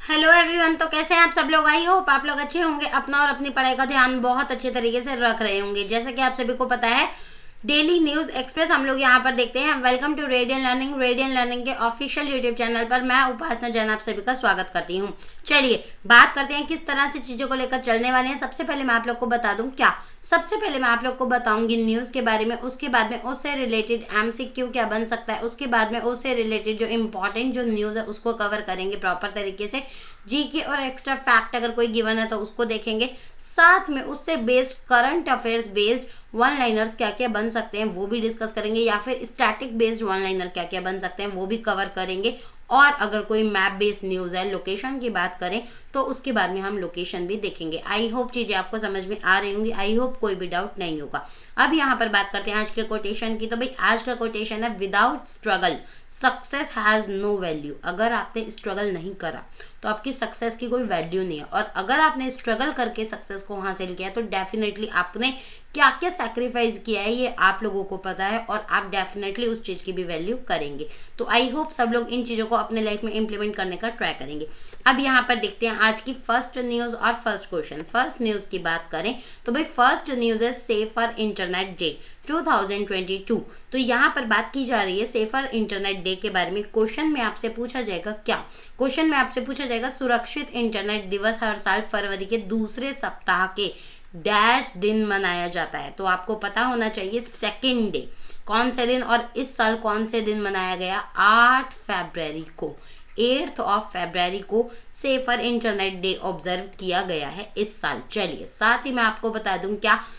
Hello everyone. तो कैसे हैं आप सब लोग? आई होप आप लोग अच्छे होंगे, अपना और अपनी पढ़ाई का ध्यान बहुत अच्छे तरीके से रख रहे होंगे। जैसे कि आप सभी को पता है, डेली न्यूज एक्सप्रेस हम लोग यहाँ पर देखते हैं। Welcome to Radian Learning. Radian Learning के ऑफिशियल यूट्यूब चैनल पर मैं उपासना जैन आप सभी का स्वागत करती हूँ। चलिए बात करते हैं किस तरह से चीज़ों को लेकर चलने वाले हैं। सबसे पहले मैं आप लोग को बता दूं सबसे पहले मैं आप लोग को बताऊंगी न्यूज़ के बारे में, उसके बाद में उससे रिलेटेड एमसीक्यू क्या बन सकता है, उसके बाद में उससे रिलेटेड जो इंपॉर्टेंट जो न्यूज़ है उसको कवर करेंगे प्रॉपर तरीके से। जीके और एक्स्ट्रा फैक्ट अगर कोई गिवन है तो उसको देखेंगे, साथ में उससे based current affairs based one liners क्या क्या बन सकते हैं वो भी डिस्कस करेंगे, या फिर स्टैटिक बेस्ड वन लाइनर क्या क्या बन सकते हैं वो भी कवर करेंगे। और अगर कोई मैप बेस्ड न्यूज़ है, लोकेशन की बात करें तो उसके बाद में हम लोकेशन भी देखेंगे। आई होप चीज़ें आपको समझ में आ रही होंगी, आई होप कोई भी डाउट नहीं होगा। अब यहाँ पर बात करते हैं आज के कोटेशन की। तो भाई आज का कोटेशन है, without struggle success has no value. अगर आपने स्ट्रगल नहीं करा तो आपकी सक्सेस की कोई वैल्यू नहीं है, और अगर आपने स्ट्रगल करके सक्सेस को हासिल किया तो डेफिनेटली आपने क्या क्या सैक्रिफाइस किया है ये आप लोगों को पता है, और आप डेफिनेटली उस चीज़ की भी वैल्यू करेंगे। तो आई होप सब लोग इन चीज़ों को अपने लाइफ में इंप्लीमेंट करने का ट्राई करेंगे। अब यहाँ पर देखते हैं आज की फर्स्ट न्यूज़ और फर्स्ट क्वेश्चन। फर्स्ट न्यूज़ की बात करें तो भाई फर्स्ट न्यूज़ है सेफर इंटरनेट डे 2022। तो यहाँ पर बात की जा रही है सेफर इंटरनेट डे के बारे में। क्वेश्चन में आपसे पूछा जाएगा क्वेश्चन में आपसे पूछा जाएगा सुरक्षित इंटरनेट दिवस हर साल फरवरी के दूसरे सप्ताह के डैश दिन मनाया जाता है। तो आपको पता होना चाहिए सेकेंड डे कौन से दिन, और इस साल कौन से दिन मनाया गया, 8 फरवरी को, 8 फरवरी को सेफर इंटरनेट डे ऑब्जर्व किया गया है इस साल। चलिए साथ ही मैं आपको बता दूं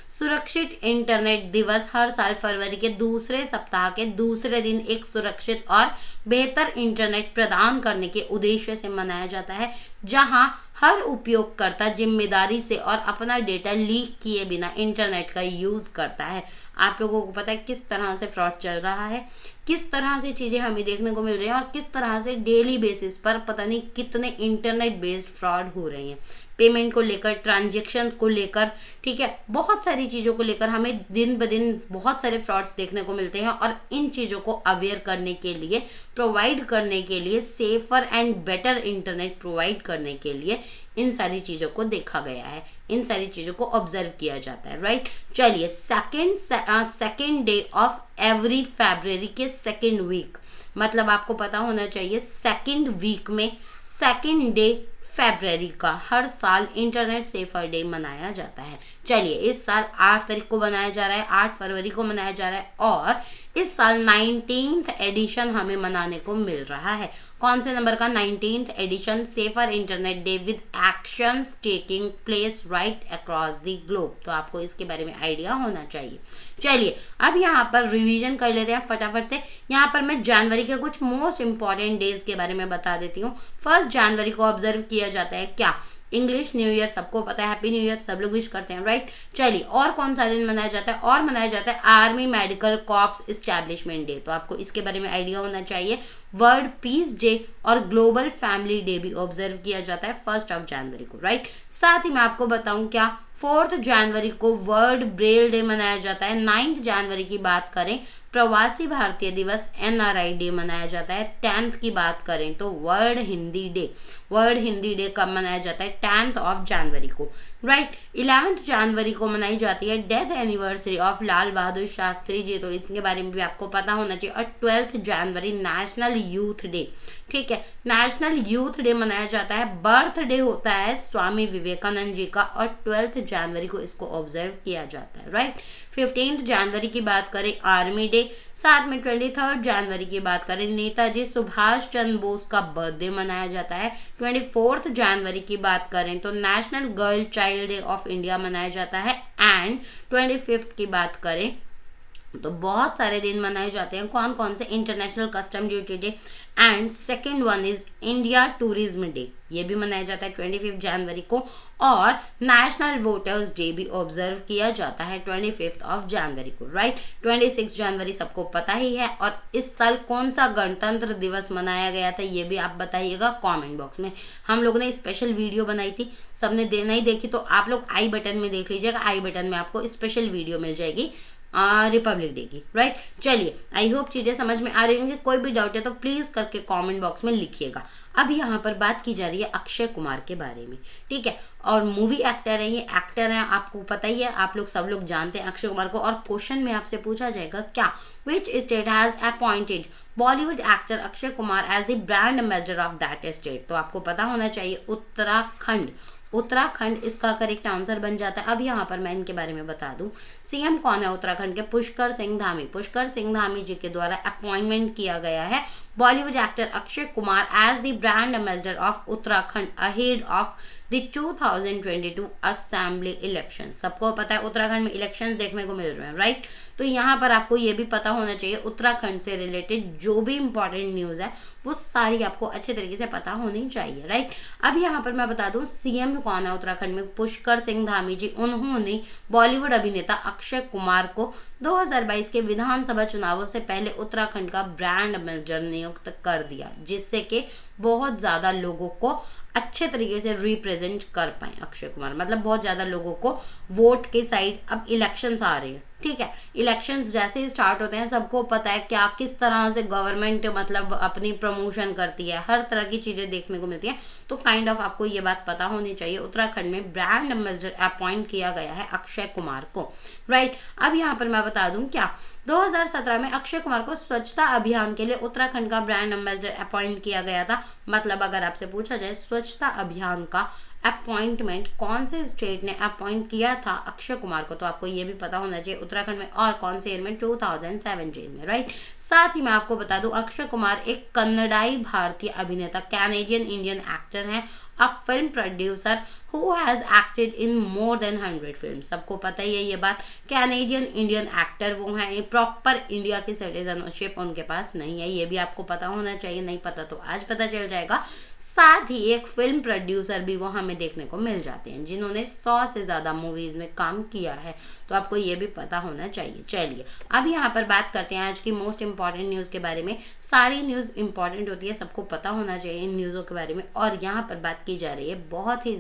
सुरक्षित इंटरनेट दिवस हर साल फरवरी के दूसरे सप्ताह के दूसरे दिन एक सुरक्षित और बेहतर इंटरनेट प्रदान करने के उद्देश्य से मनाया जाता है, जहां हर उपयोगकर्ता जिम्मेदारी से और अपना डेटा लीक किए बिना इंटरनेट का यूज़ करता है। आप लोगों को पता है किस तरह से फ्रॉड चल रहा है, किस तरह से चीज़ें हमें देखने को मिल रही हैं, और किस तरह से डेली बेसिस पर पता नहीं कितने इंटरनेट बेस्ड फ्रॉड हो रहे हैं। पेमेंट को लेकर, ट्रांजेक्शन्स को लेकर, ठीक है, बहुत सारी चीज़ों को लेकर हमें दिन ब दिन बहुत सारे फ्रॉड्स देखने को मिलते हैं, और इन चीज़ों को अवेयर करने के लिए, प्रोवाइड करने के लिए, safer and better internet provide करने के लिए इन सारी चीज़ों को देखा गया है, इन सारी चीज़ों को ऑब्जर्व किया जाता है, राइट। चलिए सेकेंड डे ऑफ एवरी फरवरी के सेकेंड वीक, मतलब आपको पता होना चाहिए सेकेंड वीक में सेकेंड डे फरवरी का हर साल इंटरनेट सेफर डे मनाया जाता है। चलिए इस साल 8 तारीख को मनाया जा रहा है, 8 फरवरी को मनाया जा रहा है, और इस साल 19th एडिशन हमें मनाने को मिल रहा है। कौन से नंबर का? 19th edition Safer Internet Day with actions taking place right across the globe. तो आपको इसके बारे में आइडिया होना चाहिए। चलिए अब यहाँ पर रिवीजन कर लेते हैं फटाफट से। यहाँ पर मैं जनवरी के कुछ मोस्ट इंपॉर्टेंट डेज के बारे में बता देती हूँ। 1 जनवरी को ऑब्जर्व किया जाता है इंग्लिश न्यू ईयर, सबको पता है, हैप्पी न्यू ईयर, सब लोग विश करते हैं, राइट। चलिए और कौन सा दिन मनाया जाता है? और मनाया जाता है army medical corps establishment day. तो आपको इसके बारे में आइडिया होना चाहिए। वर्ल्ड पीस डे और ग्लोबल फैमिली डे भी ऑब्जर्व किया जाता है 1 जनवरी को, राइट। साथ ही मैं आपको बताऊं 4 जनवरी को वर्ल्ड ब्रेल डे मनाया जाता है। 9 जनवरी की बात करें प्रवासी भारतीय दिवस NRI डे मनाया जाता है। 10th की बात करें तो वर्ल्ड हिंदी डे कब मनाया जाता है? 10th जनवरी को, राइट। 11th जनवरी को मनाई जाती है death anniversary of Lal Bahadur Shastri ji, तो इसके बारे में भी आपको पता होना चाहिए। और 12th जनवरी नेशनल यूथ डे, ठीक है, नेशनल यूथ डे मनाया जाता है। बर्थडे होता है स्वामी विवेकानंद जी का, और 12th जनवरी को इसको ऑब्जर्व किया जाता है, राइट। 15th जनवरी की बात करें आर्मी डे, साथ में 23rd जनवरी की बात करें नेताजी सुभाष चंद्र बोस का बर्थडे मनाया जाता है। 24th जनवरी की बात करें तो national girl child day of India मनाया जाता है। एंड 25th की बात करें तो बहुत सारे दिन मनाए जाते हैं। कौन कौन से? International custom duty day, and second one is India tourism day, ये भी मनाया जाता है 25 जनवरी को। और नेशनल वोटर्स डे भी ऑब्जर्व किया जाता है 25 जनवरी को, राइट। 26 जनवरी सबको पता ही है। और इस साल कौन सा गणतंत्र दिवस मनाया गया था ये भी आप बताइएगा कमेंट बॉक्स में। हम लोगों ने स्पेशल वीडियो बनाई थी, सबने नहीं देखी तो आप लोग आई बटन में देख लीजिएगा। आई बटन में आपको स्पेशल वीडियो मिल जाएगी रिपब्लिक डे की, राइट। चलिए, आई होप चीज़ें समझ में आ रही होंगी। कोई भी डाउट है तो प्लीज़ करके कमेंट बॉक्स में लिखिएगा। अब यहाँ पर बात की जा रही है अक्षय कुमार के बारे में, ठीक है। और मूवी एक्टर है, ये एक्टर हैं, आपको पता ही है, आप लोग सब लोग जानते हैं अक्षय कुमार को। और क्वेश्चन में आपसे पूछा जाएगा क्या, which state has appointed Bollywood actor Akshay Kumar as the brand ambassador of that state. तो आपको पता होना चाहिए उत्तराखंड। उत्तराखंड इसका करेक्ट आंसर बन जाता है। अब यहाँ पर मैं इनके बारे में बता दूं, सीएम कौन है उत्तराखंड के, पुष्कर सिंह धामी। पुष्कर सिंह धामी जी के द्वारा अपॉइंटमेंट किया गया है Bollywood actor Akshay Kumar as the brand ambassador of Uttarakhand ahead of the 2022 assembly election. सबको पता है उत्तराखंड में इलेक्शंस देखने को मिल रहे हैं, राइट। तो यहाँ पर आपको ये भी पता होना चाहिए उत्तराखंड से रिलेटेड जो भी इंपॉर्टेंट न्यूज़ है वो सारी आपको अच्छे तरीके से पता होनी चाहिए, राइट। अब यहाँ पर मैं बता दूँ सीएम कौन है उत्तराखंड में, पुष्कर सिंह धामी जी। उन्होंने बॉलीवुड अभिनेता अक्षय कुमार को 2022 के विधानसभा चुनावों से पहले उत्तराखंड का ब्रांड एम्बेसडर नियुक्त कर दिया, जिससे कि बहुत ज़्यादा लोगों को अच्छे तरीके से रिप्रेजेंट कर पाए अक्षय कुमार। मतलब बहुत ज़्यादा लोगों को वोट के साइड, अब इलेक्शंस आ रही है, ठीक है। इलेक्शंस जैसे ही स्टार्ट होते हैं सबको पता है क्या किस तरह से गवर्नमेंट मतलब अपनी प्रमोशन करती है, हर तरह की चीज़ें देखने को मिलती हैं। तो काइंड ऑफ आपको ये बात पता होनी चाहिए उत्तराखंड में ब्रांड एम्बेसडर अपॉइंट किया गया है अक्षय कुमार को, राइट। अब यहाँ पर मैं बता दूँ क्या, 2017 में अक्षय कुमार को स्वच्छता अभियान के लिए उत्तराखंड का ब्रांड एम्बेसडर अपॉइंट किया गया था। मतलब अगर आपसे पूछा जाए स्वच्छता अभियान का अपॉइंटमेंट कौन से स्टेट ने अपॉइंट किया था अक्षय कुमार को, तो आपको ये भी पता होना चाहिए उत्तराखंड में, और कौन से ईयर में, 2017 में, राइट। साथ ही मैं आपको बता दूं अक्षय कुमार एक कन्नड़ाई भारतीय अभिनेता, कैनेडियन इंडियन एक्टर हैं, a film producer who has acted in more than 100 film. सबको पता ही है ये बात, कैनेडियन इंडियन एक्टर वो हैं, प्रॉपर इंडिया की सिटीजनशिप उनके पास नहीं है, ये भी आपको पता होना चाहिए। नहीं पता तो आज पता चल जाएगा। साथ ही एक फिल्म प्रोड्यूसर भी वो हमें देखने को मिल जाते हैं जिन्होंने 100 से ज़्यादा मूवीज़ में काम किया है, तो आपको ये भी पता होना चाहिए। चलिए अब यहाँ पर बात करते हैं आज की मोस्ट इंपॉर्टेंट न्यूज़ के बारे में। सारी न्यूज़ इंपॉर्टेंट होती है, सबको पता होना चाहिए इन न्यूज़ों के बारे में। और यहाँ पर बात की जा रही है बहुत ही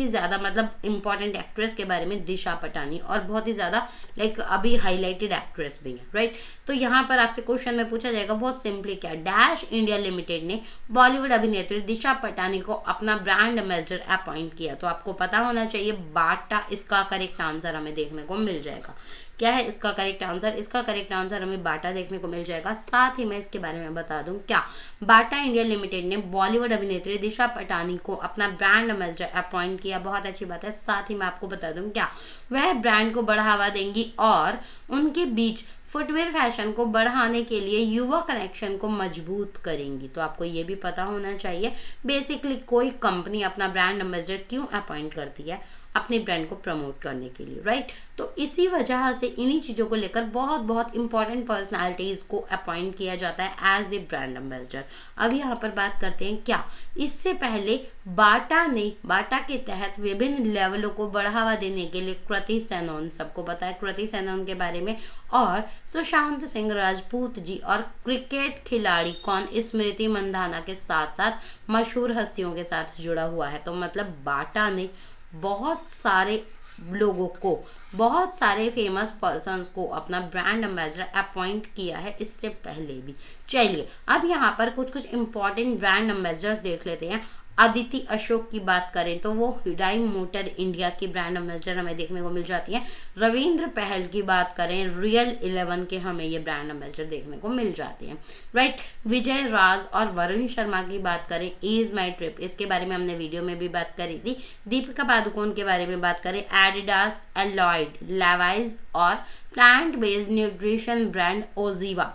ज़्यादा मतलब इंपॉर्टेंट एक्ट्रेस के बारे में, दिशा पटानी, और बहुत ही ज़्यादा लाइक अभी हाईलाइटेड एक्ट्रेस भी है, राइट। तो यहाँ पर आपसे क्वेश्चन में पूछा जाएगा बहुत सिंपली क्या, डैश इंडिया लिमिटेड ने बॉलीवुड अभिनेत्री दिशा पटानी को अपना ब्रांड एम्बेसडर अपॉइंट किया। तो आपको पता होना चाहिए बाटा इसका करेक्ट आंसर हमें देखने को मिल जाएगा। क्या है इसका करेक्ट आंसर, इसका करेक्ट आंसर हमें बाटा देखने को मिल जाएगा। साथ ही मैं इसके बारे में बता दूं क्या, बाटा इंडिया लिमिटेड ने बॉलीवुड अभिनेत्री दिशा पटानी को अपना ब्रांड एम्बेसडर अपॉइंट किया, बहुत अच्छी बात है। साथ ही मैं आपको बता दूं क्या, वह ब्रांड को बढ़ावा देंगी और उनके बीच फुटवेयर फैशन को बढ़ाने के लिए युवा कनेक्शन को मजबूत करेंगी। तो आपको ये भी पता होना चाहिए बेसिकली कोई कंपनी अपना ब्रांड एम्बेसडर क्यों अपॉइंट करती है, अपने ब्रांड को प्रमोट करने के लिए, राइट। तो इसी वजह से इन्हीं चीज़ों को लेकर बहुत इंपॉर्टेंट पर्सनालिटीज़ को अपॉइंट किया जाता है एज द ब्रांड एम्बेसडर। अब यहाँ पर बात करते हैं क्या, इससे पहले बाटा के तहत विभिन्न लेवलों को बढ़ावा देने के लिए कृति सेनन, सबको पता है कृति सेनन के बारे में, और सुशांत सिंह राजपूत जी, और क्रिकेट खिलाड़ी कौन, स्मृति मंधाना के साथ साथ मशहूर हस्तियों के साथ जुड़ा हुआ है। तो मतलब बाटा ने बहुत सारे लोगों को, बहुत सारे फेमस पर्सन्स को अपना ब्रांड एम्बेसडर अपॉइंट किया है इससे पहले भी। चलिए अब यहाँ पर कुछ इंपॉर्टेंट ब्रांड एम्बेसडर्स देख लेते हैं। अदिति अशोक की बात करें तो वो हुंडई मोटर इंडिया की ब्रांड एम्बेसडर हमें देखने को मिल जाती है। रविंद्र पहल की बात करें, रियल 11 के हमें ये ब्रांड एम्बेसडर देखने को मिल जाते हैं, राइट। विजय राज और वरुण शर्मा की बात करें, इज माई ट्रिप, इसके बारे में हमने वीडियो में भी बात करी थी। दीपिका पादुकोण के बारे में बात करें, एडिडास, एलॉयड, लेवाइज और plant based nutrition brand Oziva.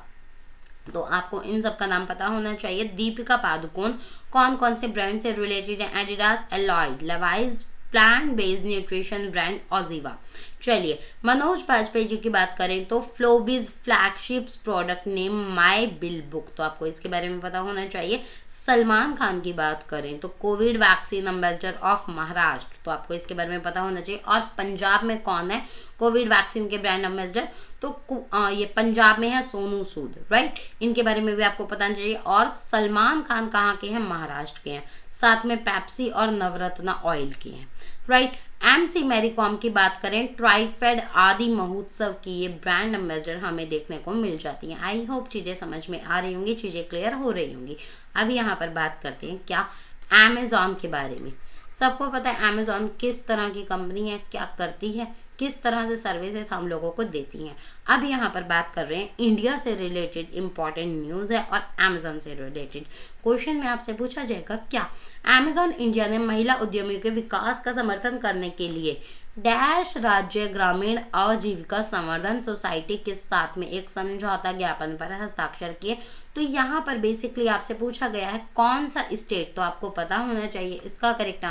तो आपको इन सब का नाम पता होना चाहिए। दीपिका पादुकोण कौन कौन से ब्रांड से रिलेटेड है, एडिडास, एलॉयड, Levi's, plant based nutrition brand OZiva. चलिए मनोज बाजपेयी जी की बात करें तो FloBiz flagship product name my bill book, तो आपको इसके बारे में पता होना चाहिए। सलमान खान की बात करें तो Covid vaccine ambassador of Maharashtra, तो आपको इसके बारे में पता होना चाहिए। और पंजाब में कौन है कोविड वैक्सीन के ब्रांड एम्बेसडर, तो ये पंजाब में है सोनू सूद, राइट। इनके बारे में भी आपको पता होना चाहिए। और सलमान खान कहाँ के हैं, महाराष्ट्र के हैं। साथ में पेप्सी और नवरत्ना ऑयल के हैं, राइट। MC मैरी कॉम की बात करें, ट्राइफेड आदि महोत्सव की ये ब्रांड एम्बेसडर हमें देखने को मिल जाती हैं। आई होप चीज़ें समझ में आ रही होंगी, चीज़ें क्लियर हो रही होंगी। अब यहाँ पर बात करते हैं क्या, अमेज़ॉन के बारे में। सबको पता है अमेज़ॉन किस तरह की कंपनी है, क्या करती है, किस तरह से सर्विसेज हम लोगों को देती हैं। अब यहाँ पर बात कर रहे हैं इंडिया से रिलेटेड इंपॉर्टेंट न्यूज़ है और अमेज़ॉन से रिलेटेड। क्वेश्चन में आपसे पूछा जाएगा क्या, अमेज़ॉन इंडिया ने महिला उद्यमियों के विकास का समर्थन करने के लिए डैश राज्य ग्रामीण आजीविका संवर्धन सोसाइटी के साथ में एक समझौता ज्ञापन पर हस्ताक्षर किए। तो यहाँ पर बेसिकली आपसे पूछा गया है कौन सा स्टेट, तो आपको पता होना चाहिए इसका करेक्ट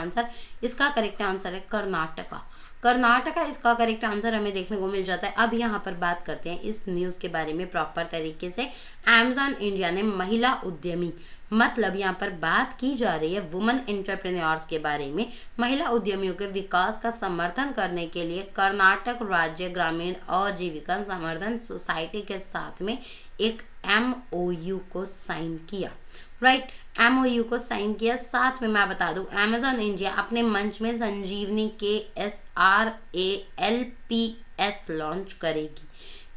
आंसर है कर्नाटका। कर्नाटका इसका करेक्ट आंसर हमें देखने को मिल जाता है। अब यहाँ पर बात करते हैं इस न्यूज़ के बारे में प्रॉपर तरीके से। अमेज़ॉन इंडिया ने महिला उद्यमी, मतलब यहाँ पर बात की जा रही है वुमेन एंटरप्रेन्योर्स के बारे में, महिला उद्यमियों के विकास का समर्थन करने के लिए कर्नाटक राज्य ग्रामीण आजीविका संवर्धन सोसाइटी के साथ में एक MOU को साइन किया। राइट, MOU को साइन किया। साथ में मैं बता दूं अमेज़ॉन इंडिया अपने मंच में संजीवनी KSRALPS लॉन्च करेगी।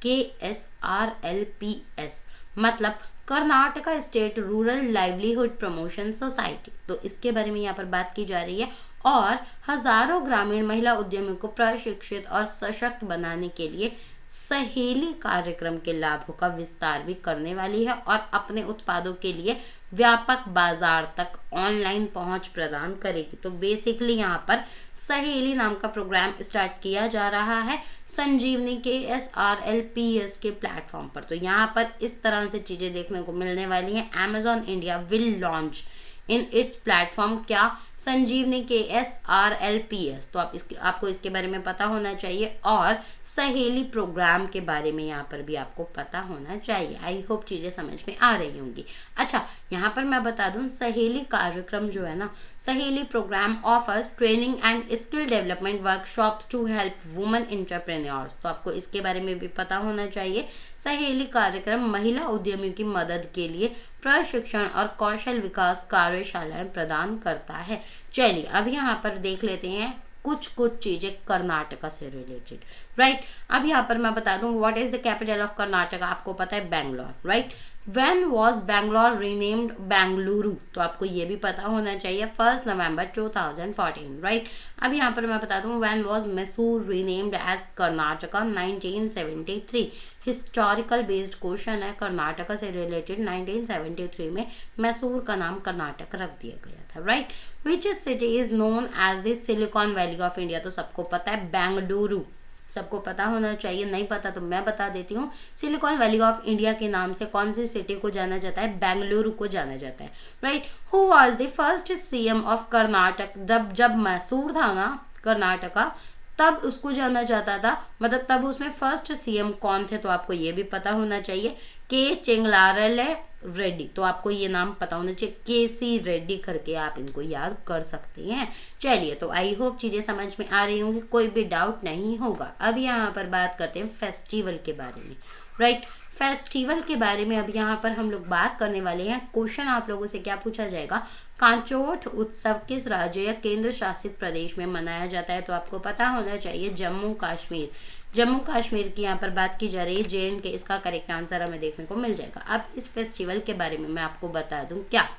KSRLPS मतलब Karnataka state rural livelihood promotion society. तो इसके बारे में यहाँ पर बात की जा रही है और हजारों ग्रामीण महिला उद्यमियों को प्रशिक्षित और सशक्त बनाने के लिए सहेली कार्यक्रम के लाभों का विस्तार भी करने वाली है और अपने उत्पादों के लिए व्यापक बाजार तक ऑनलाइन पहुंच प्रदान करेगी। तो बेसिकली यहाँ पर सहेली नाम का प्रोग्राम स्टार्ट किया जा रहा है संजीवनी KSRLPS के प्लेटफॉर्म पर। तो यहाँ पर इस तरह से चीज़ें देखने को मिलने वाली हैं। Amazon India will launch in its platform क्या, संजीवनी KSRLPS। तो आपको इसके बारे में पता होना चाहिए और सहेली प्रोग्राम के बारे में यहाँ पर भी आपको पता होना चाहिए। आई होप चीज़ें समझ में आ रही होंगी। अच्छा, यहाँ पर मैं बता दूँ सहेली कार्यक्रम जो है ना, Saheli program offers training and skill development workshops to help women entrepreneurs. तो आपको इसके बारे में भी पता होना चाहिए। सहेली कार्यक्रम महिला उद्यमियों की मदद के लिए प्रशिक्षण और कौशल विकास कार्यशालाएं प्रदान करता है। चलिए अब यहाँ पर देख लेते हैं कुछ चीजें कर्नाटका से रिलेटेड। राइट, अब यहाँ पर मैं बता दूं what is the capital of Karnataka. आपको पता है Bangalore. Right, when was Bangalore renamed Bengaluru. तो आपको ये भी पता होना चाहिए 1 नवंबर 2014। राइट, अब यहाँ पर मैं बता दूं when was Mysore renamed as Karnataka 1973। Historical based question है कर्नाटका से रिलेटेड। 1973 में मैसूर का नाम कर्नाटक रख दिया गया था। Right, which city is known as the Silicon Valley of India. तो सबको पता है बेंगलुरु, सबको पता होना चाहिए। नहीं पता तो मैं बता देती हूँ। सिलिकॉन वैली ऑफ इंडिया के नाम से कौन सी सिटी को जाना जाता है, बेंगलुरु को जाना जाता है। Right, who was the first CM of Karnataka. जब मैसूर था ना कर्नाटका, तब उसको जाना जाता था, मतलब तब उसमें फर्स्ट CM कौन थे, तो आपको ये भी पता होना चाहिए के चेंगलारले रेड्डी। तो आपको ये नाम पता होना चाहिए, KC रेड्डी करके आप इनको याद कर सकते हैं। चलिए, तो आई होप चीज़ें समझ में आ रही होंगी, कोई भी डाउट नहीं होगा। अब यहाँ पर बात करते हैं फेस्टिवल के बारे में। राइट, फेस्टिवल के बारे में अब यहाँ पर हम लोग बात करने वाले हैं। क्वेश्चन आप लोगों से क्या पूछा जाएगा, कांचोट उत्सव किस राज्य या केंद्र शासित प्रदेश में मनाया जाता है। तो आपको पता होना चाहिए जम्मू कश्मीर। जम्मू कश्मीर की यहाँ पर बात की जा रही है, JNK इसका करेक्ट आंसर हमें देखने को मिल जाएगा। अब इस फेस्टिवल के बारे में मैं आपको बता दूं क्या,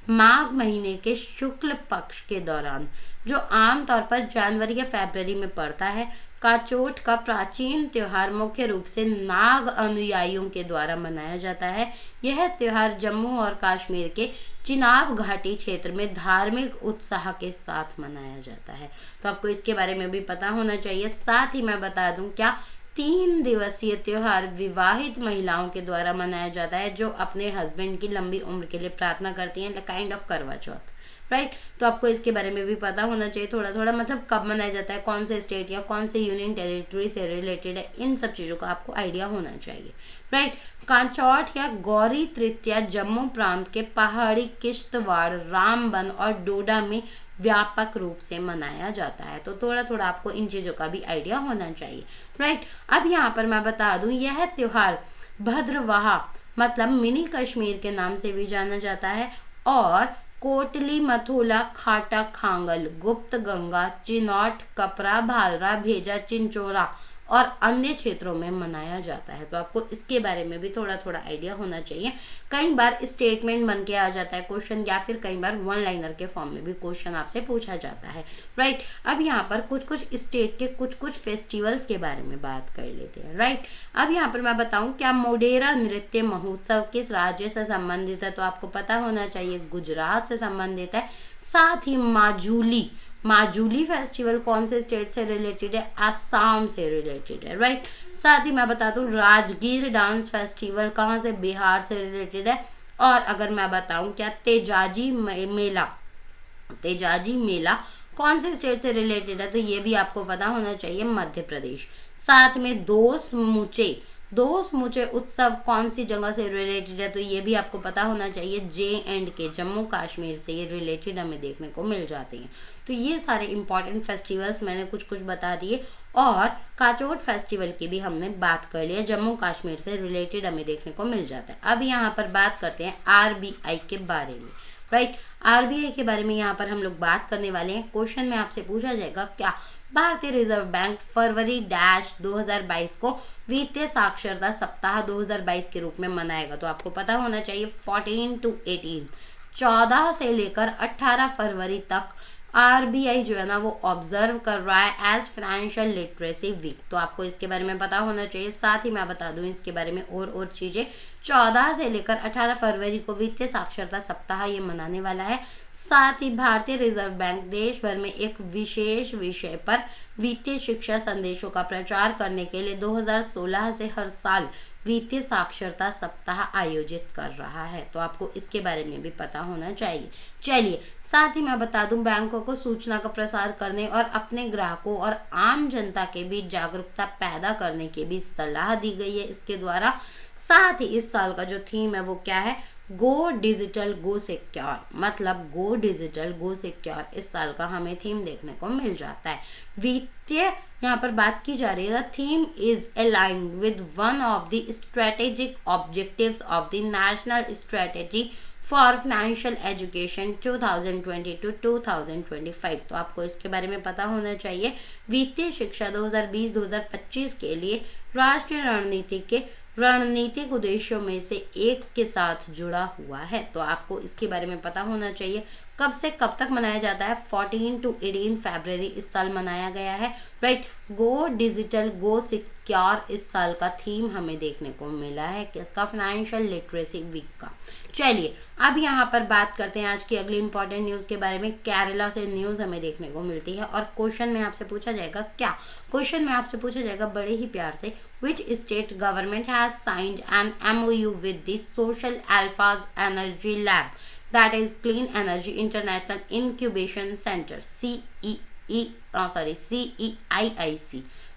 माघ महीने के शुक्ल पक्ष के दौरान, जो आमतौर पर जनवरी या फरवरी में पड़ता है, काचोट का प्राचीन त्योहार मुख्य रूप से नाग अनुयायियों के द्वारा मनाया जाता है। यह त्योहार जम्मू और कश्मीर के चिनाब घाटी क्षेत्र में धार्मिक उत्साह के साथ मनाया जाता है। तो आपको इसके बारे में भी पता होना चाहिए। साथ ही मैं बता दूं क्या, 3 दिवसीय त्योहार विवाहित महिलाओं के द्वारा मनाया जाता है जो अपने हस्बैंड की लंबी उम्र के लिए प्रार्थना करती हैं, काइंड ऑफ करवा चौथ। राइट, तो आपको इसके बारे में भी पता होना चाहिए थोड़ा थोड़ा, मतलब कब मनाया जाता है, कौन से स्टेट या कौन से यूनियन टेरिटरी से रिलेटेड है, इन सब चीज़ों का आपको आइडिया होना चाहिए। राइट, कांचौट या गौरी तृतीया जम्मू प्रांत के पहाड़ी किश्तवाड़, रामबन और डोडा में व्यापक रूप से मनाया जाता है। तो थोड़ा थोड़ा आपको इन चीज़ों का भी आइडिया होना चाहिए। राइट, अब यहाँ पर मैं बता दूँ यह त्योहार भद्रवाह मतलब मिनी कश्मीर के नाम से भी जाना जाता है और कोटली, मथुला, खाटा, खांगल, गुप्त गंगा, चिनौट, कपरा, भालरा, भेजा, चिंचोरा और अन्य क्षेत्रों में मनाया जाता है। तो आपको इसके बारे में भी थोड़ा थोड़ा आइडिया होना चाहिए। कई बार स्टेटमेंट बन के आ जाता है क्वेश्चन, या फिर कई बार वन लाइनर के फॉर्म में भी क्वेश्चन आपसे पूछा जाता है, राइट। अब यहाँ पर कुछ कुछ स्टेट के कुछ कुछ फेस्टिवल्स के बारे में बात कर लेते हैं, राइट। अब यहाँ पर मैं बताऊँ, क्या मोढेरा नृत्य महोत्सव किस राज्य से संबंधित है? तो आपको पता होना चाहिए गुजरात से संबंधित है। साथ ही माजुली फेस्टिवल कौन से स्टेट से रिलेटेड है? असम से रिलेटेड है, राइट। साथ ही मैं बता दूं, राजगीर डांस फेस्टिवल कहाँ से? बिहार से रिलेटेड है। और अगर मैं बताऊं, क्या तेजाजी मेला कौन से स्टेट से रिलेटेड है? तो ये भी आपको पता होना चाहिए, मध्य प्रदेश। साथ में दोस मुचे उत्सव कौन सी जगह से रिलेटेड है? तो ये भी आपको पता होना चाहिए, J&K, जम्मू कश्मीर से ये रिलेटेड हमें देखने को मिल जाते हैं। तो ये सारे इंपॉर्टेंट फेस्टिवल्स मैंने कुछ कुछ बता दिए, और काचोट फेस्टिवल की भी हमने बात कर लिया, जम्मू कश्मीर से रिलेटेड हमें देखने को मिल जाता है। अब यहाँ पर बात करते हैं RBI के बारे में, राइट। RBI के बारे में यहाँ पर हम लोग बात करने वाले हैं। क्वेश्चन में आपसे पूछा जाएगा, क्या भारतीय रिजर्व बैंक फरवरी 2022 को वित्तीय साक्षरता सप्ताह 2022 के रूप में मनाएगा? तो आपको पता होना चाहिए 14 to 18, 14 से लेकर 18 फरवरी तक RBI जो है ना वो ऑब्जर्व कर रहा है एज फाइनेंशियल लिटरेसी वीक। तो आपको इसके बारे में पता होना चाहिए। साथ ही मैं बता दूं इसके बारे में और चीजें, 14 से लेकर 18 फरवरी को वित्तीय साक्षरता सप्ताह ये मनाने वाला है। साथ ही भारतीय रिजर्व बैंक देश भर में एक विशेष विषय पर वित्तीय शिक्षा संदेशों का प्रचार करने के लिए 2016 से हर साल वित्तीय साक्षरता सप्ताह आयोजित कर रहा है। तो आपको इसके बारे में भी पता होना चाहिए। चलिए, साथ ही मैं बता दूं, बैंकों को सूचना का प्रसार करने और अपने ग्राहकों और आम जनता के बीच जागरूकता पैदा करने की भी सलाह दी गई है इसके द्वारा। साथ ही इस साल का जो थीम है वो क्या है? गो डिजिटल गो सिक्योर, मतलब गो डिजिटल गो सिक्योर इस साल का हमें थीम देखने को मिल जाता है। वित्तीय यहाँ पर बात की जा रही है, the theme is aligned with one of the strategic objectives of the national strategy for financial education 2020 to 2025। तो आपको इसके बारे में पता होना चाहिए। वित्तीय शिक्षा 2020-2025 के लिए राष्ट्रीय रणनीति के रणनीतिक उद्देश्यों में से एक के साथ जुड़ा हुआ है। तो आपको इसके बारे में पता होना चाहिए। कब से कब तक मनाया जाता है? 14 to 18 फरवरी इस साल मनाया गया है, राइट। गो डिजिटल गो सिक्योर इस साल का थीम हमें देखने को मिला है, किसका? फाइनेंशियल लिटरेसी वीक का। चलिए, अब यहाँ पर बात करते हैं आज की अगली इंपॉर्टेंट न्यूज़ के बारे में। केरला से न्यूज़ हमें देखने को मिलती है, और क्वेश्चन में आपसे पूछा जाएगा, क्या क्वेश्चन में आपसे पूछा जाएगा बड़े ही प्यार से, which state government has signed an MOU with the Social Alpha's Energy Lab, that is Clean Energy International Incubation Center, CEIIC,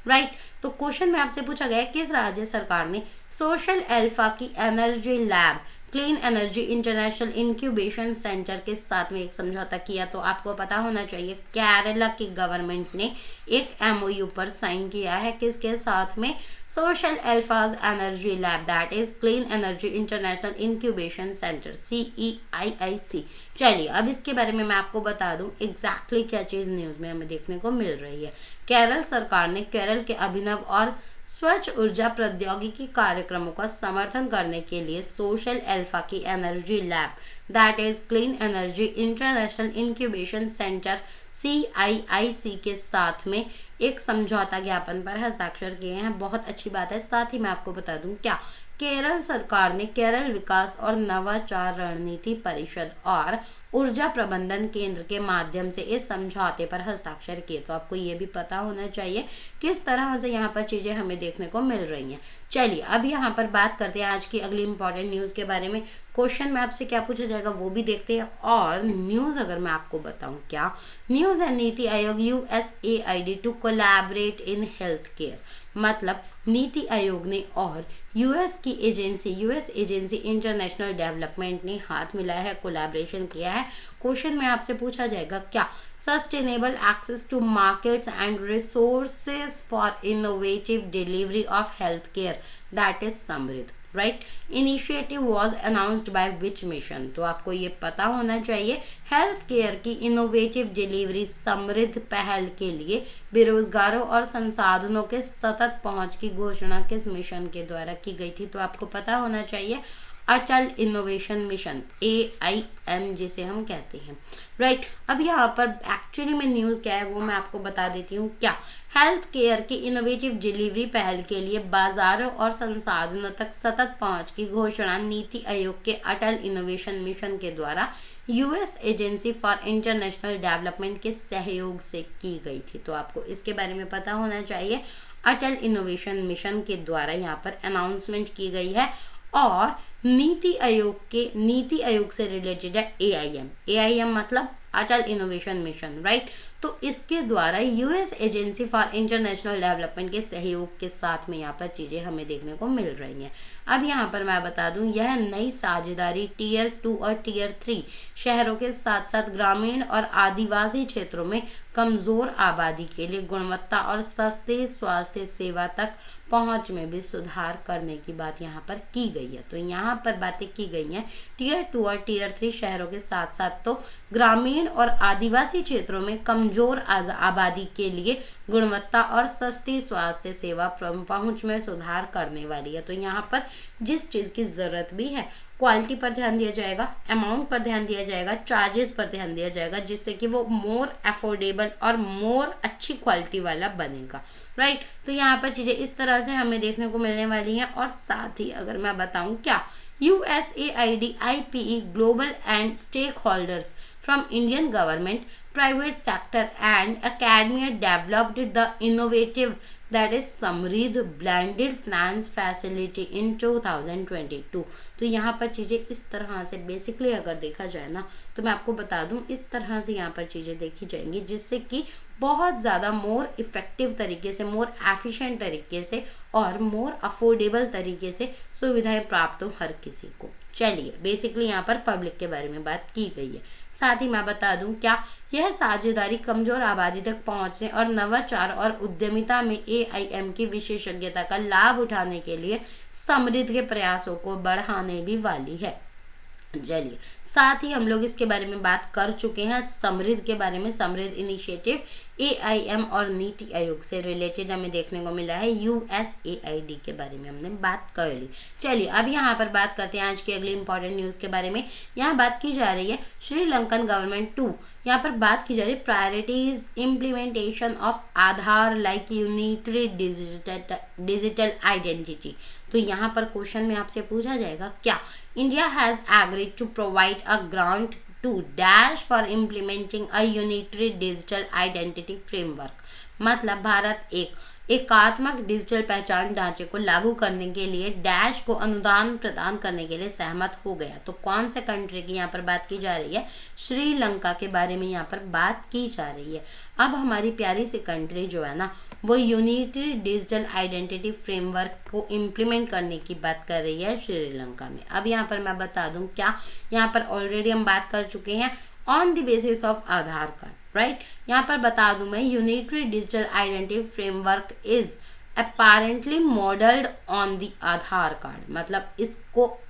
right. तो क्वेश्चन में आपसे पूछा गया है, किस राज्य सरकार ने सोशल अल्फा की energy lab clean energy international incubation center के साथ में एक समझौता किया? तो आपको पता होना चाहिए, केरला की गवर्नमेंट ने एक MOU पर साइन किया है, किसके साथ में? Social Alpha's Energy lab, that is clean energy international incubation centre, CEIIC। चलिए, अब इसके बारे में मैं आपको बता दूं एग्जैक्टली क्या चीज़ न्यूज़ में हमें देखने को मिल रही है। केरल सरकार ने केरल के अभिनव और स्वच्छ ऊर्जा प्रौद्योगिकी कार्यक्रमों का समर्थन करने के लिए सोशल अल्फा की energy lab, that is clean energy international incubation centre, CEIIC के साथ में एक समझौता ज्ञापन पर हस्ताक्षर किए हैं। बहुत अच्छी बात है। साथ ही मैं आपको बता दूं, क्या केरल सरकार ने केरल विकास और नवाचार रणनीति परिषद और ऊर्जा प्रबंधन केंद्र के माध्यम से इस समझौते पर हस्ताक्षर किए? तो आपको ये भी पता होना चाहिए किस तरह से यहाँ पर चीज़ें हमें देखने को मिल रही हैं। चलिए, अब यहाँ पर बात करते हैं आज की अगली इंपॉर्टेंट न्यूज़ के बारे में। क्वेश्चन में आपसे क्या पूछा जाएगा वो भी देखते हैं, और न्यूज़ अगर मैं आपको बताऊँ, क्या news and NITI Aayog USAID to collaborate in health care, मतलब नीति आयोग ने और यूएस एजेंसी इंटरनेशनल डेवलपमेंट ने हाथ मिलाया है, कोलैबोरेशन किया है। क्वेश्चन में आपसे पूछा जाएगा, क्या sustainable access to markets and resources for innovative delivery of health care, that is Samridh, right. Initiative was announced by which mission, तो आपको ये पता होना चाहिए हेल्थ केयर की इनोवेटिव डिलीवरी समृद्ध पहल के लिए बेरोजगारों और संसाधनों के सतत पहुंच की घोषणा किस मिशन के द्वारा की गई थी, तो आपको पता होना चाहिए अटल इनोवेशन मिशन, AIM जिसे हम कहते हैं, राइट। अब यहाँ पर एक्चुअली में न्यूज़ क्या है वो मैं आपको बता देती हूँ। क्या हेल्थ केयर की इनोवेटिव डिलीवरी पहल के लिए बाजारों और संसाधनों तक सतत पहुंच की घोषणा नीति आयोग के अटल इनोवेशन मिशन के द्वारा US agency for international development के सहयोग से की गई थी, तो आपको इसके बारे में पता होना चाहिए। अटल इनोवेशन मिशन के द्वारा यहाँ पर अनाउंसमेंट की गई है और नीति आयोग से रिलेटेड है AIM मतलब अटल इनोवेशन मिशन, राइट। तो इसके द्वारा US agency for international development के सहयोग के साथ में यहाँ पर चीज़ें हमें देखने को मिल रही हैं। अब यहाँ पर मैं बता दूँ यह नई साझेदारी टियर 2 और टियर 3 शहरों के साथ साथ ग्रामीण और आदिवासी क्षेत्रों में कमज़ोर आबादी के लिए गुणवत्ता और सस्ते स्वास्थ्य सेवा तक पहुंच में भी सुधार करने की बात यहाँ पर की गई है। तो यहाँ पर बातें की गई हैं टियर 2 और टियर 3 शहरों के साथ साथ तो ग्रामीण और आदिवासी क्षेत्रों में कमजोर आबादी के लिए गुणवत्ता और सस्ती स्वास्थ्य सेवा पहुंच में सुधार करने वाली है। तो यहाँ पर जिस चीज़ की ज़रूरत भी है क्वालिटी पर ध्यान दिया जाएगा, अमाउंट पर ध्यान दिया जाएगा, चार्जेस पर ध्यान दिया जाएगा, जिससे कि वो मोर अफोर्डेबल और मोर अच्छी क्वालिटी वाला बनेगा, राइट। तो यहाँ पर चीज़ें इस तरह से हमें देखने को मिलने वाली हैं। और साथ ही अगर मैं बताऊँ क्या USAID IPE global and stakeholders from Indian government, private sector and academia developed the innovative that is Samriddh blended finance facility in 2022। तो यहाँ पर चीज़ें इस तरह से बेसिकली अगर देखा जाए ना तो मैं आपको बता दूँ इस तरह से यहाँ पर चीज़ें देखी जाएंगी जिससे कि बहुत ज़्यादा मोर इफ़ेक्टिव तरीके से, मोर एफिशिएंट तरीके से और मोर अफोर्डेबल तरीके से सुविधाएं प्राप्त हो हर किसी को। चलिए बेसिकली यहाँ पर पब्लिक के बारे में बात की गई है। साथ ही मैं बता दूं क्या यह साझेदारी कमजोर आबादी तक पहुंचने और नवाचार और उद्यमिता में AIM की विशेषज्ञता का लाभ उठाने के लिए समृद्ध के प्रयासों को बढ़ाने भी वाली है। चलिए साथ ही हम लोग इसके बारे में बात कर चुके हैं समृद्ध के बारे में। समृद्ध इनिशिएटिव AIM और नीति आयोग से रिलेटेड हमें देखने को मिला है। USAID के बारे में हमने बात कर ली। चलिए अब यहाँ पर बात करते हैं आज की अगली इंपॉर्टेंट न्यूज़ के बारे में। यहाँ बात की जा रही है श्रीलंकन गवर्नमेंट 2। यहाँ पर बात की जा रही है priorities implementation of Aadhaar like unitary digital identity. तो यहाँ पर क्वेश्चन में आपसे पूछा जाएगा क्या India has agreed to provide a grant to dash for implementing a unitary digital identity framework। मतलब भारत एक एकात्मक डिजिटल पहचान ढांचे को लागू करने के लिए डैश को अनुदान प्रदान करने के लिए सहमत हो गया। तो कौन से कंट्री की यहाँ पर बात की जा रही है? श्रीलंका के बारे में यहाँ पर बात की जा रही है। अब हमारी प्यारी सी कंट्री जो है ना वो यूनिटरी डिजिटल आइडेंटिटी फ्रेमवर्क को इम्प्लीमेंट करने की बात कर रही है श्रीलंका में। अब यहाँ पर मैं बता दूँ क्या यहाँ पर ऑलरेडी हम बात कर चुके हैं on the basis of Aadhaar card, right. यहाँ पर बता दूं मैं unitary digital identity framework is apparently modelled on the Aadhaar card, मतलब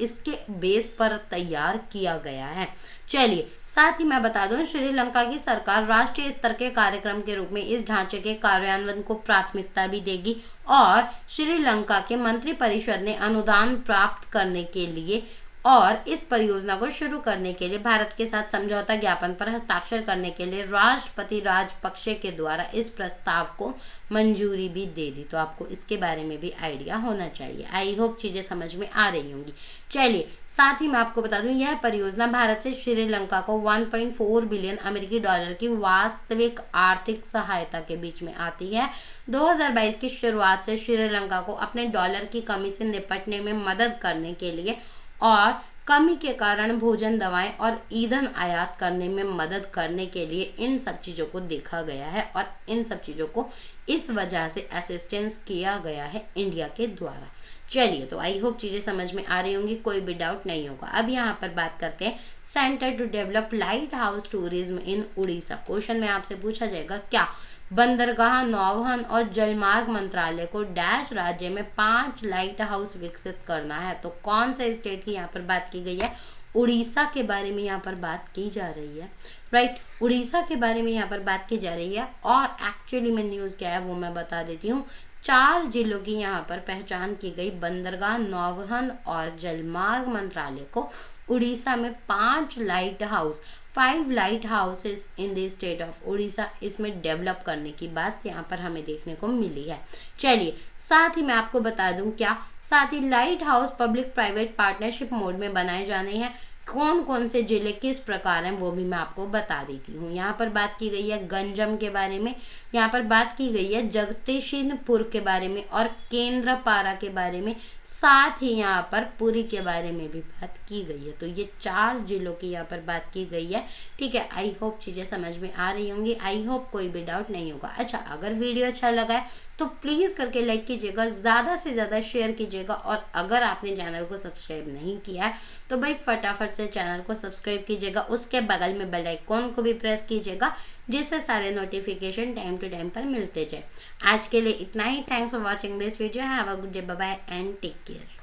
इसके बेस पर तैयार किया गया है। चलिए साथ ही मैं बता दूं श्रीलंका की सरकार राष्ट्रीय स्तर के कार्यक्रम के रूप में इस ढांचे के कार्यान्वयन को प्राथमिकता भी देगी और श्रीलंका के मंत्रिपरिषद ने अनुदान प्राप्त करने के लिए और इस परियोजना को शुरू करने के लिए भारत के साथ समझौता ज्ञापन पर हस्ताक्षर करने के लिए राष्ट्रपति राजपक्षे के द्वारा इस प्रस्ताव को मंजूरी भी दे दी। तो आपको इसके बारे में भी आइडिया होना चाहिए। आई होप चीज़ें समझ में आ रही होंगी। चलिए साथ ही मैं आपको बता दूं यह परियोजना भारत से श्रीलंका को 1.4 बिलियन अमेरिकी डॉलर की वास्तविक आर्थिक सहायता के बीच में आती है। 2022 की शुरुआत से श्रीलंका को अपने डॉलर की कमी से निपटने में मदद करने के लिए और कमी के कारण भोजन, दवाएं और ईंधन आयात करने में मदद करने के लिए इन सब चीज़ों को देखा गया है और इन सब चीज़ों को इस वजह से असिस्टेंस किया गया है इंडिया के द्वारा। चलिए तो आई होप चीज़ें समझ में आ रही होंगी, कोई भी डाउट नहीं होगा। अब यहाँ पर बात करते हैं centre to develop light house tourism in Orissa. Question में आपसे पूछा जाएगा क्या बंदरगाह, नौवहन और जलमार्ग मंत्रालय को डैश राज्य में 5 लाइट हाउस विकसित करना है। तो कौन से स्टेट की यहाँ पर बात की गई है? उड़ीसा के बारे में यहाँ पर बात की जा रही है, राइट। उड़ीसा के बारे में यहाँ पर बात की जा रही है। और एक्चुअली में न्यूज़ क्या है वो मैं बता देती हूँ। 4 जिलों की यहाँ पर पहचान की गई। बंदरगाह, नौवहन और जलमार्ग मंत्रालय को उड़ीसा में 5 light houses in the state of Orissa इसमें डेवलप करने की बात यहाँ पर हमें देखने को मिली है। चलिए, साथ ही मैं आपको बता दूं क्या, साथ ही light house public private partnership mode में बनाए जाने हैं। कौन कौन से जिले किस प्रकार हैं वो भी मैं आपको बता देती हूँ। यहाँ पर बात की गई है गंजम के बारे में, यहाँ पर बात की गई है जगदीशपुर के बारे में और केंद्रपाड़ा के बारे में, साथ ही यहाँ पर पुरी के बारे में भी बात की गई है। तो ये 4 जिलों की यहाँ पर बात की गई है, ठीक है। आई होप चीज़ें समझ में आ रही होंगी, आई होप कोई भी डाउट नहीं होगा। अच्छा, अगर वीडियो अच्छा लगा है तो प्लीज़ करके लाइक कीजिएगा, ज़्यादा से ज़्यादा शेयर कीजिएगा। और अगर आपने चैनल को सब्सक्राइब नहीं किया है तो भाई फटाफट से चैनल को सब्सक्राइब कीजिएगा, उसके बगल में बेल आइकॉन को भी प्रेस कीजिएगा, जिससे सारे नोटिफिकेशन टाइम टू टाइम पर मिलते जाए। आज के लिए इतना ही। Thanks for watching this video. Have a good day, bye bye and take care.